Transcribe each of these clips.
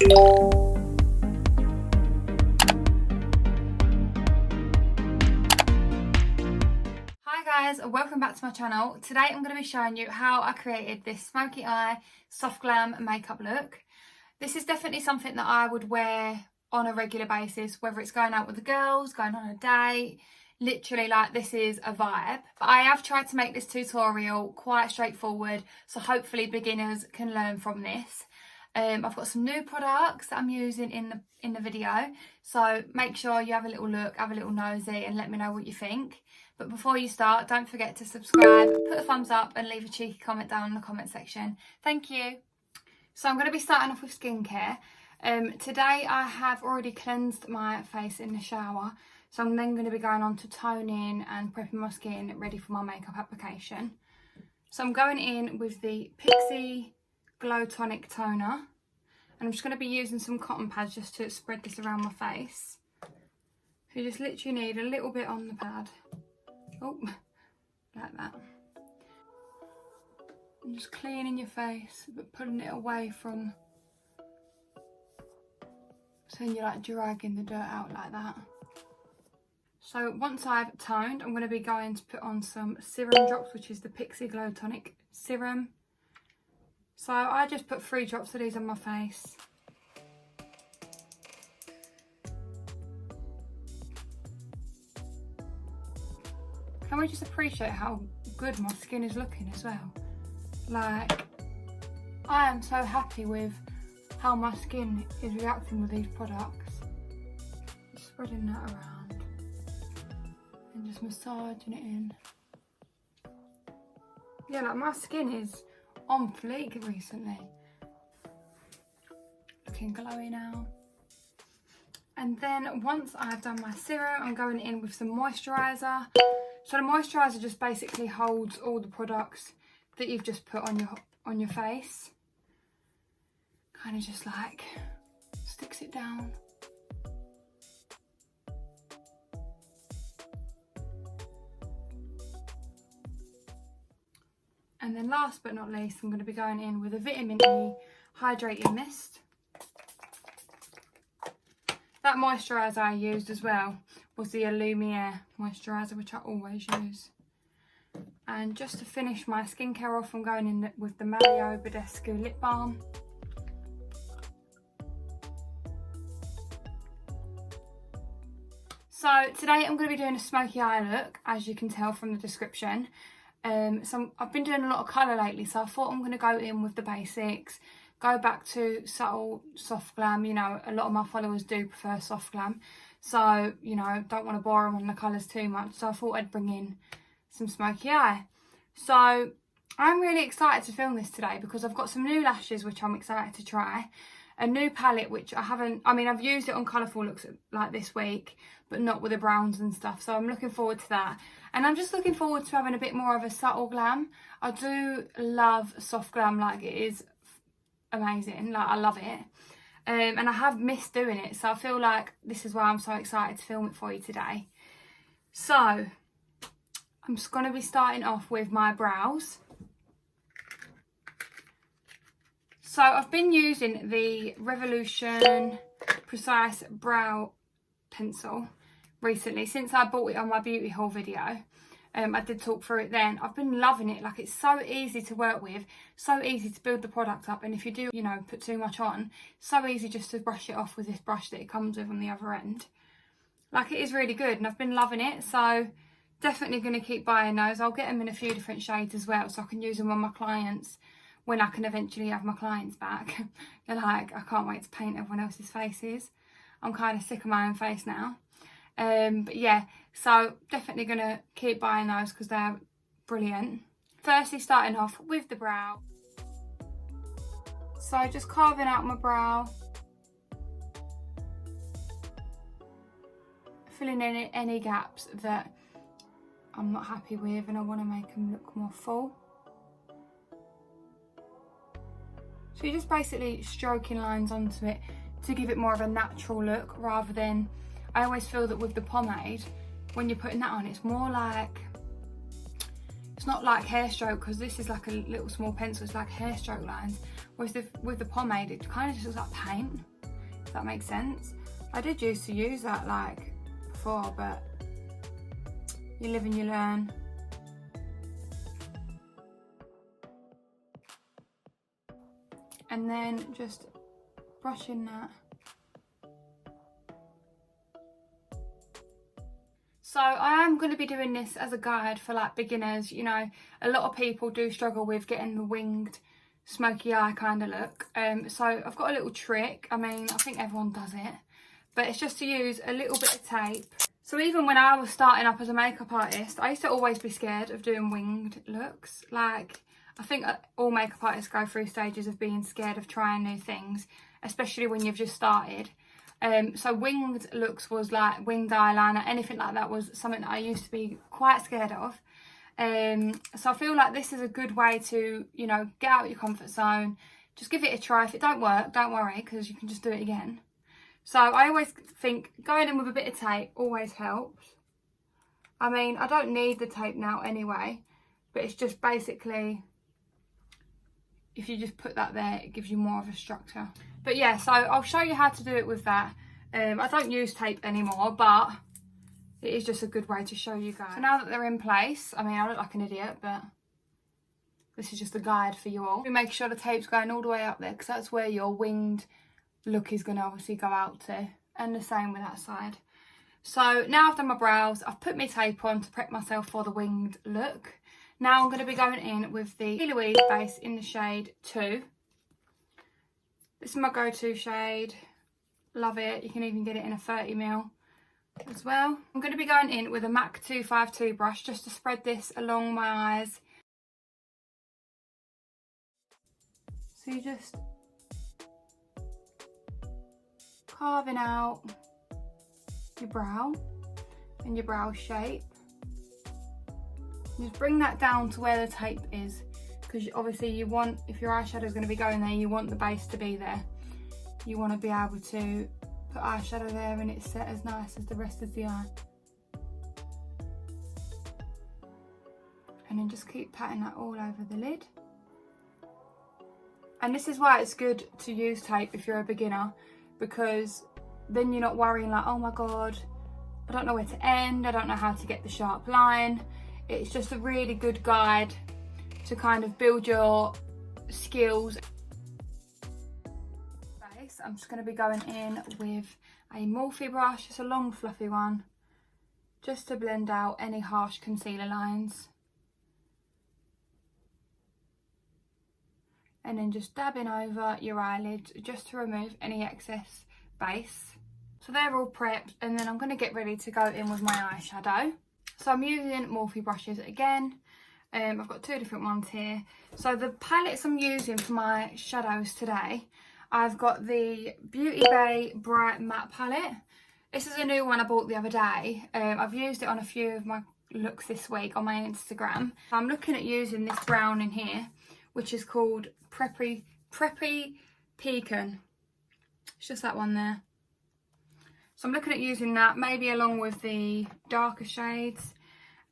Guys, welcome back to my channel. Today I'm going to be showing you how I created this smoky eye soft glam makeup look. This is definitely something that I would wear on a regular basis, whether it's going out with the girls, going on a date, literally like this is a vibe. But I have tried to make this tutorial quite straightforward, so hopefully beginners can learn from this. I've got some new products that I'm using in the video, so make sure you have a little look, have a little nosy and let me know what you think. But before you start, don't forget to subscribe, put a thumbs up and leave a cheeky comment down in the comment section. Thank you. So I'm going to be starting off with skincare. Today I have already cleansed my face in the shower, so I'm then going to be going on to toning and prepping my skin ready for my makeup application. So I'm going in with the Pixi Glow Tonic Toner, and I'm just going to be using some cotton pads just to spread this around my face. You just literally need a little bit on the pad. Oh, like that. And just cleaning your face, but pulling it away from, so you're like dragging the dirt out like that. So once I've toned, I'm going to be going to put on some serum drops, which is the Pixi Glow Tonic Serum. So I just put 3 drops of these on my face. Can we just appreciate how good my skin is looking as well? Like, I am so happy with how my skin is reacting with these products. Just spreading that around and just massaging it in. Yeah, like my skin is on fleek recently. Looking glowy now. And then once I've done my serum, I'm going in with some moisturiser. So the moisturiser just basically holds all the products that you've just put on your face. Kind of just like sticks it down. And then last but not least, I'm going to be going in with a Vitamin E Hydrating Mist. That moisturiser I used as well was the Alumier moisturiser, which I always use. And just to finish my skincare off, I'm going in with the Badescu lip balm. So today I'm going to be doing a smoky eye look, as you can tell from the description. So I've been doing a lot of colour lately, so I thought I'm going to go in with the basics, go back to subtle soft glam. You know, a lot of my followers do prefer soft glam, so you know, don't want to bore them on the colours too much, so I thought I'd bring in some smoky eye. So I'm really excited to film this today because I've got some new lashes which I'm excited to try, a new palette which I've used it on colourful looks like this week, but not with the browns and stuff, so I'm looking forward to that. And I'm just looking forward to having a bit more of a subtle glam. I do love soft glam, like it is amazing, like I love it. And I have missed doing it, so I feel like this is why I'm so excited to film it for you today. So I'm just going to be starting off with my brows. So I've been using the Revolution Precise Brow Pencil recently, since I bought it on my beauty haul video. I did talk through it then. I've been loving it. Like, it's so easy to work with, so easy to build the product up, and if you do, you know, put too much on, so easy just to brush it off with this brush that it comes with on the other end. Like, it is really good and I've been loving it, so definitely going to keep buying those. I'll get them in a few different shades as well, so I can use them on my clients when I can eventually have my clients back. They're like, I can't wait to paint everyone else's faces. I'm kind of sick of my own face now. But yeah, so definitely going to keep buying those because they're brilliant. Firstly, starting off with the brow. So just carving out my brow. Filling in any gaps that I'm not happy with and I want to make them look more full. So you're just basically stroking lines onto it to give it more of a natural look, rather than, I always feel that with the pomade, when you're putting that on, it's more like, it's not like hair stroke, because this is like a little small pencil, it's like hair stroke lines. Whereas with the pomade, it kind of just looks like paint. if that makes sense. I did used to use that like before, but you live and you learn. And then just brushing that. So I am going to be doing this as a guide for like beginners. You know, a lot of people do struggle with getting the winged smoky eye kind of look. So I've got a little trick. I mean, I think everyone does it, but it's just to use a little bit of tape. So even when I was starting up as a makeup artist, I used to always be scared of doing winged looks. Like, I think all makeup artists go through stages of being scared of trying new things, especially when you've just started. So winged looks was like winged eyeliner, anything like that was something that I used to be quite scared of. So I feel like this is a good way to, you know, get out your comfort zone. Just give it a try. If it don't work, don't worry, because you can just do it again. So I always think going in with a bit of tape always helps. I mean, I don't need the tape now anyway, but it's just basically, if you just put that there, it gives you more of a structure. But yeah, so I'll show you how to do it with that. I don't use tape anymore, but it is just a good way to show you guys. So now that they're in place, I mean, I look like an idiot, but this is just a guide for you all. We make sure the tape's going all the way up there, because that's where your winged look is going to obviously go out to. And the same with that side. So now I've done my brows, I've put my tape on to prep myself for the winged look. Now I'm going to be going in with the Plouise Base in the shade 2. This is my go-to shade. Love it. You can even get it in a 30ml as well. I'm going to be going in with a MAC 252 brush just to spread this along my eyes. So you just carving out your brow and your brow shape. Just bring that down to where the tape is, because obviously you want, if your eyeshadow is going to be going there, you want the base to be there. You want to be able to put eyeshadow there and it's set as nice as the rest of the eye. And then just keep patting that all over the lid. And this is why it's good to use tape if you're a beginner, because then you're not worrying like, oh my god, I don't know where to end, I don't know how to get the sharp line. It's just a really good guide to kind of build your skills. I'm just going to be going in with a Morphe brush, it's a long fluffy one, just to blend out any harsh concealer lines. And then just dabbing over your eyelids just to remove any excess base. So they're all prepped, and then I'm going to get ready to go in with my eyeshadow. So I'm using Morphe brushes again. I've got two different ones here. So the palettes I'm using for my shadows today, I've got the Beauty Bay Bright Matte palette. This is a new one I bought the other day. I've used it on a few of my looks this week on my Instagram. I'm looking at using this brown in here, which is called Preppy Pecan. It's just that one there. So I'm looking at using that, maybe along with the darker shades.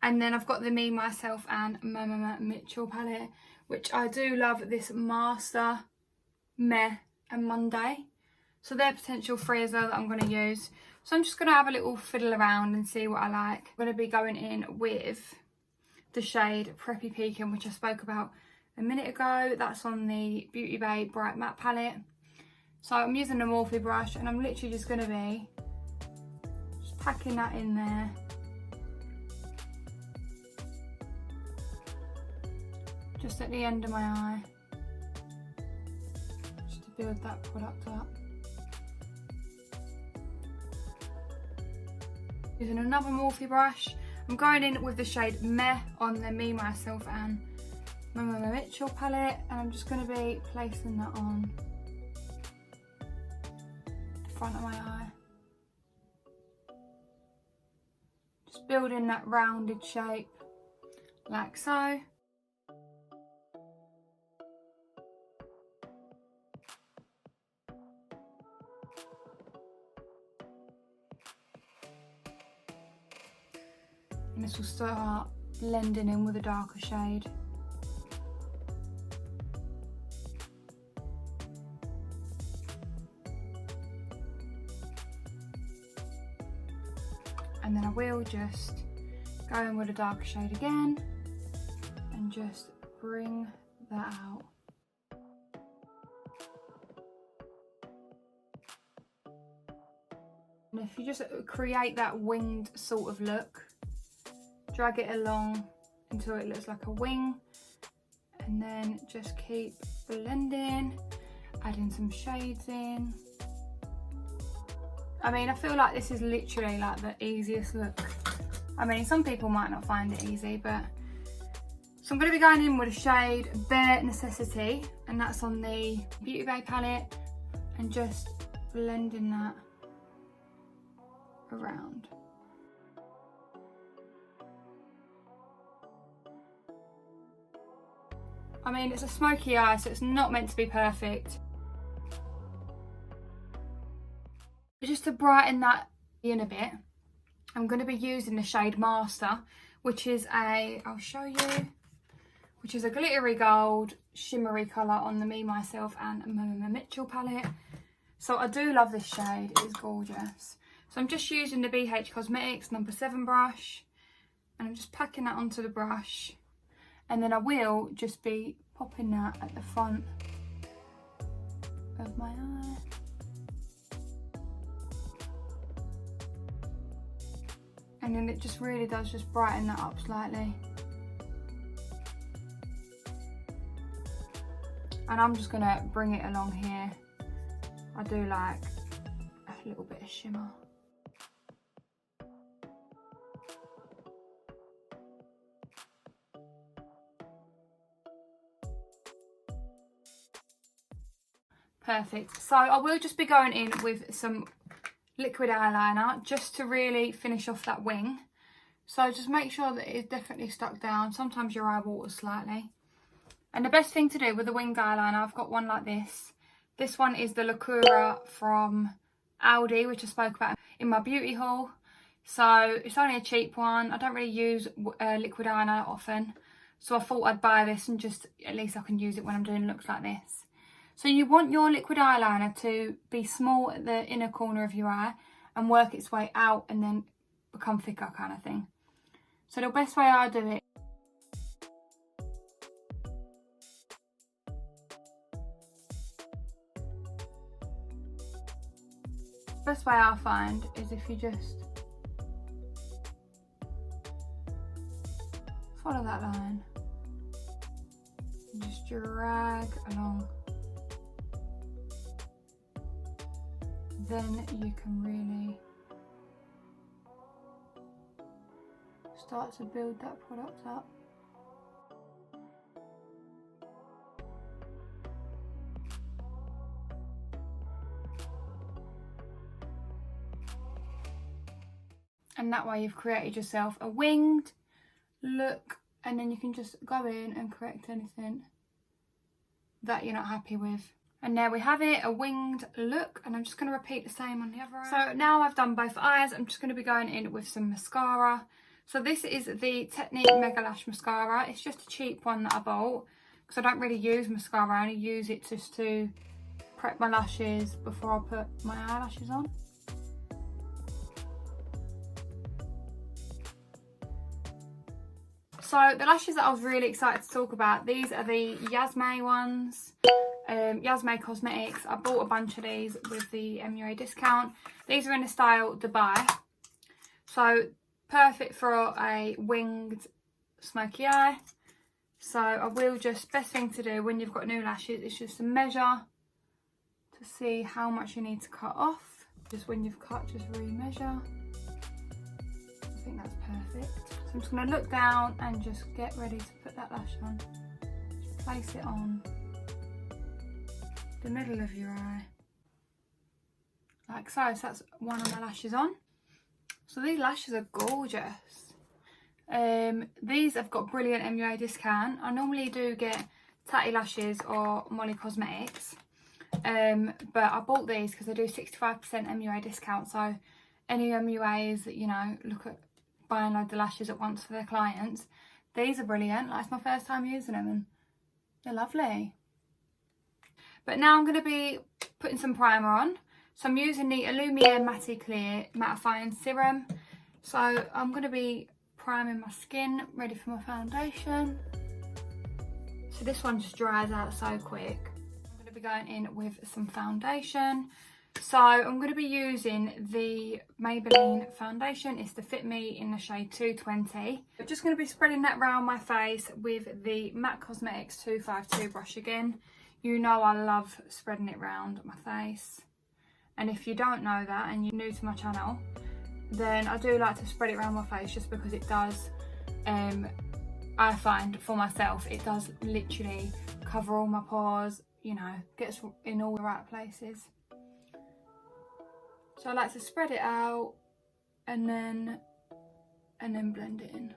And then I've got the Me, Myself and Mmmmitchell palette, which I do love this Master, Meh and Monday. So they're potential three as well that I'm going to use. So I'm just going to have a little fiddle around and see what I like. I'm going to be going in with the shade Preppy Pecan, which I spoke about a minute ago. That's on the Beauty Bay Bright Matte palette. So I'm using the Morphe brush and I'm literally just going to be just packing that in there. Just at the end of my eye. Just to build that product up. Using another Morphe brush. I'm going in with the shade Meh on the Me, Myself and Mmmmitchell palette, and I'm just going to be placing that on the front of my eye. Just building that rounded shape like so. And this will start blending in with a darker shade. And then I will just go in with a darker shade again and just bring that out. And if you just create that winged sort of look, drag it along until it looks like a wing, and then just keep blending, adding some shades in. I mean, I feel like this is literally like the easiest look. I mean, some people might not find it easy, but... So I'm going to be going in with a shade Bare Necessity, and that's on the Beauty Bay palette, and just blending that around. I mean, it's a smoky eye, so it's not meant to be perfect. But just to brighten that in a bit, I'm going to be using the shade Master, which is I'll show you, which is a glittery gold, shimmery colour on the Me, Myself and Mmmmitchell palette. So I do love this shade, it is gorgeous. So I'm just using the BH Cosmetics No. 7 brush, and I'm just packing that onto the brush. And then I will just be popping that at the front of my eye. And then it just really does just brighten that up slightly. And I'm just gonna bring it along here. I do like a little bit of shimmer. Perfect. So I will just be going in with some liquid eyeliner just to really finish off that wing. So just make sure that it is definitely stuck down. Sometimes your eye waters slightly. And the best thing to do with the winged eyeliner, I've got one like this. This one is the Lacura from Aldi, which I spoke about in my beauty haul. So it's only a cheap one. I don't really use liquid eyeliner often. So I thought I'd buy this and just, at least I can use it when I'm doing looks like this. So you want your liquid eyeliner to be small at the inner corner of your eye and work its way out and then become thicker kind of thing. So the best way I do it, I find is if you just follow that line and just drag along. Then you can really start to build that product up. And that way you've created yourself a winged look, and then you can just go in and correct anything that you're not happy with. And there we have it, a winged look, and I'm just going to repeat the same on the other eye. So now I've done both eyes, I'm just going to be going in with some mascara. So this is the Technic Mega Lash Mascara. It's just a cheap one that I bought, because I don't really use mascara, I only use it just to prep my lashes before I put my eyelashes on. So the lashes that I was really excited to talk about, these are the Yazmae ones. Yazmae Cosmetics. I bought a bunch of these with the MUA discount. These are in the style Dubai. So perfect for a winged smoky eye. So I will just, best thing to do when you've got new lashes is just to measure to see how much you need to cut off. Just when you've cut, just re-measure. I think that's perfect. So I'm just going to look down and just get ready to put that lash on. Just place it on the middle of your eye, like so. So that's one of my lashes on. So these lashes are gorgeous. These have got brilliant MUA discount. I normally do get Tatty Lashes or Molly Cosmetics, but I bought these because they do 65% MUA discount. So any MUAs that, you know, look at buying loads of lashes at once for their clients, these are brilliant. Like, it's my first time using them and they're lovely. But now I'm going to be putting some primer on. So I'm using the Alumier Matte Clear Mattifying Serum. So I'm going to be priming my skin, ready for my foundation. So this one just dries out so quick. I'm going to be going in with some foundation. So I'm going to be using the Maybelline foundation. It's the Fit Me in the shade 220. I'm just going to be spreading that around my face with the MAC Cosmetics 252 brush again. You know I love spreading it around my face. And if you don't know that and you're new to my channel, then I do like to spread it around my face just because it does, I find for myself, it does literally cover all my pores, you know, gets in all the right places. So I like to spread it out and then blend it in.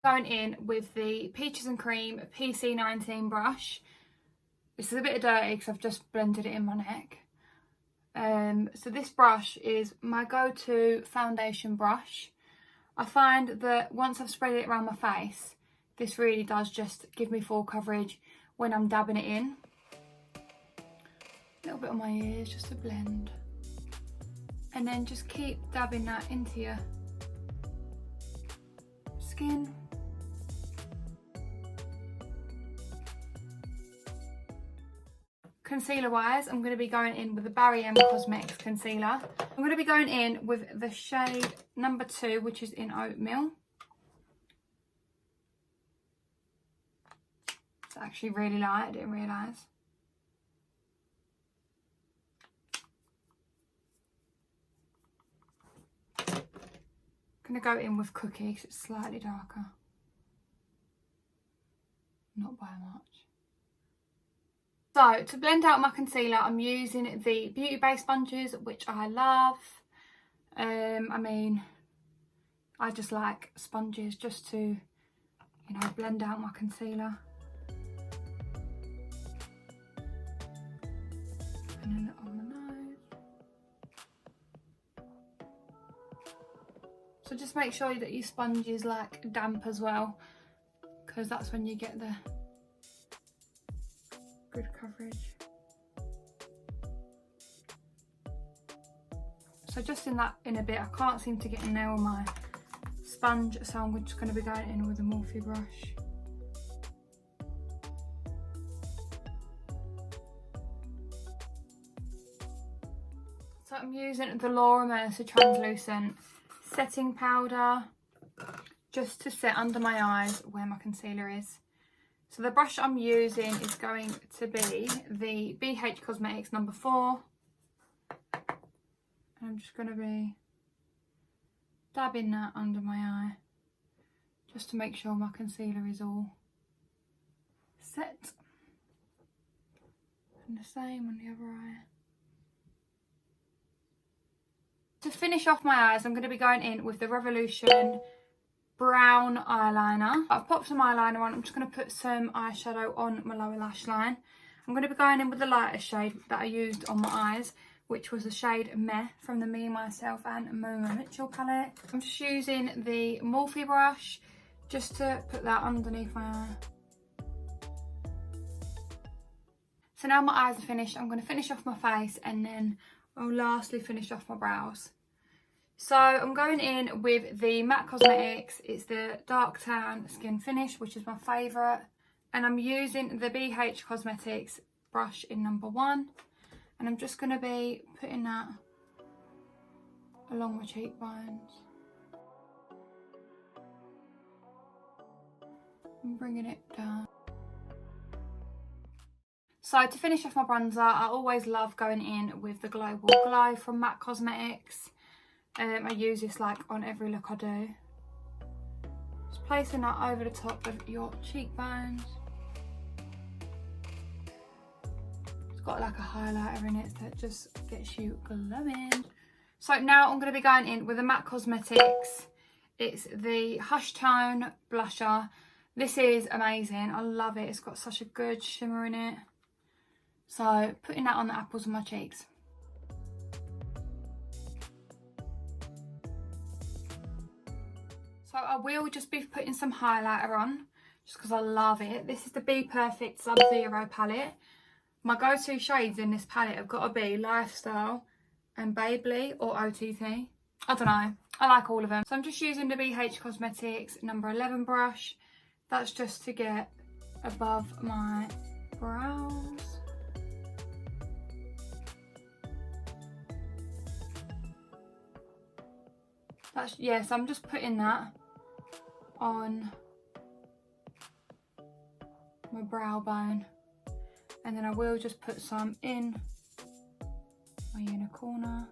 Going in with the Peaches and Cream PC19 brush. This is a bit dirty because I've just blended it in my neck. So this brush is my go-to foundation brush. I find that once I've spread it around my face, this really does just give me full coverage when I'm dabbing it in. A little bit on my ears just to blend. And then just keep dabbing that into your skin. Concealer wise, I'm going to be going in with the Barry M Cosmetics concealer. I'm going to be going in with the shade number 2, which is in Oatmeal. It's actually really light, I didn't realise. I'm going to go in with Cookie because it's slightly darker. Not by much. So to blend out my concealer, I'm using the Beauty Base sponges, which I love. I mean, I just like sponges just to, you know, blend out my concealer. And then on the nose. So just make sure that your sponge is like damp as well, because that's when you get the good coverage. So just in a bit, I can't seem to get in there with my sponge, so I'm just going to be going in with a Morphe brush. So I'm using the Laura Mercier translucent setting powder just to set under my eyes where my concealer is. So the brush I'm using is going to be the BH Cosmetics number 4. And I'm just going to be dabbing that under my eye just to make sure my concealer is all set. And the same on the other eye. To finish off my eyes, I'm going to be going in with the Revolution brown eyeliner. I've popped some eyeliner on. I'm just going to put some eyeshadow on my lower lash line. I'm going to be going in with the lightest shade that I used on my eyes, which was the shade Meh from the Me, Myself and Mmmmitchell palette. I'm just using the Morphe brush just to put that underneath my eye. So now my eyes are finished. I'm going to finish off my face and then I'll lastly finish off my brows. So I'm going in with the MAC Cosmetics. It's the Dark Tan Skin Finish, which is my favourite. And I'm using the BH Cosmetics brush in number 1. And I'm just going to be putting that along my cheekbones. And bringing it down. So to finish off my bronzer, I always love going in with the Global Glow from MAC Cosmetics. I use this like on every look I do. Just placing that over the top of your cheekbones. It's got like a highlighter in it that just gets you glowing. So now I'm going to be going in with the MAC Cosmetics. It's the Hush Tone Blusher. This is amazing. I love it. It's got such a good shimmer in it. So putting that on the apples of my cheeks. So I will just be putting some highlighter on just because I love it. This is the Be Perfect Sub-Zero palette. My go-to shades in this palette have got to be Lifestyle and Babley or OTT. I don't know. I like all of them. So I'm just using the BH Cosmetics number 11 brush. That's just to get above my brows. That's, yeah, so I'm just putting that on my brow bone. And then I will just put some in my inner corner.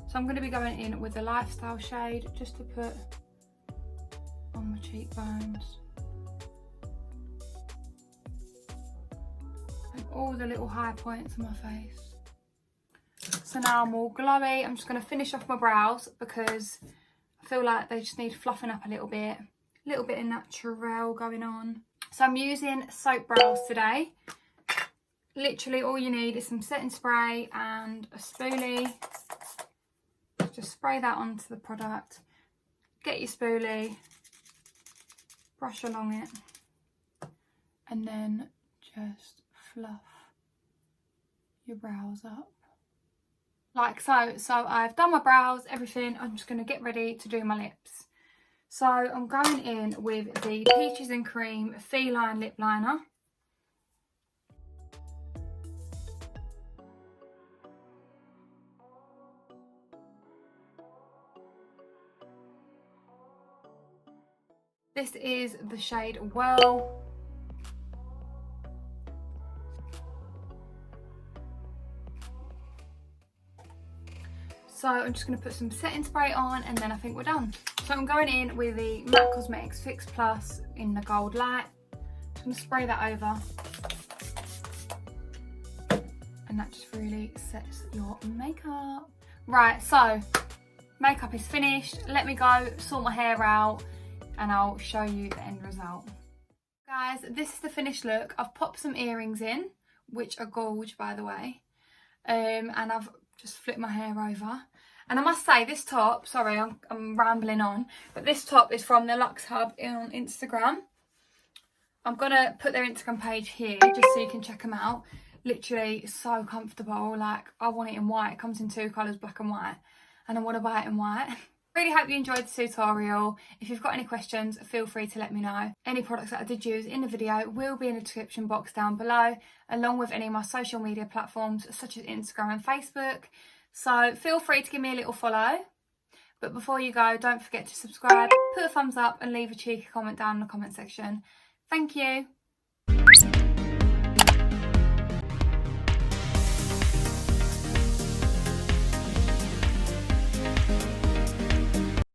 So I'm going to be going in with the Lifestyle shade just to put on my cheekbones. And all the little high points on my face. So now I'm all glowy. I'm just going to finish off my brows because I feel like they just need fluffing up a little bit. A little bit of natural going on. So I'm using soap brows today. Literally all you need is some setting spray and a spoolie. Just spray that onto the product. Get your spoolie. Brush along it. And then just fluff your brows up. Like so. So I've done my brows, everything. I'm just going to get ready to do my lips. So I'm going in with the Peaches and Cream Feline Lip Liner. This is the shade 𝙋𝙧𝙤𝙪. So I'm just going to put some setting spray on and then I think we're done. So I'm going in with the MAC Cosmetics Fix Plus in the Gold Light. Just going to spray that over. And that just really sets your makeup. Right, so makeup is finished. Let me go sort my hair out and I'll show you the end result. Guys, this is the finished look. I've popped some earrings in, which are gorge by the way. And I've just flipped my hair over. And I must say this top, sorry I'm rambling on, but this top is from the Luxe Hub on Instagram. I'm gonna put their Instagram page here just so you can check them out. Literally so comfortable, like I want it in white. It comes in two colours, black and white, and I want to buy it in white. Really hope you enjoyed the tutorial. If you've got any questions, feel free to let me know. Any products that I did use in the video will be in the description box down below, along with any of my social media platforms such as Instagram and Facebook. So feel free to give me a little follow. But before you go, don't forget to subscribe, put a thumbs up and leave a cheeky comment down in the comment section. Thank you.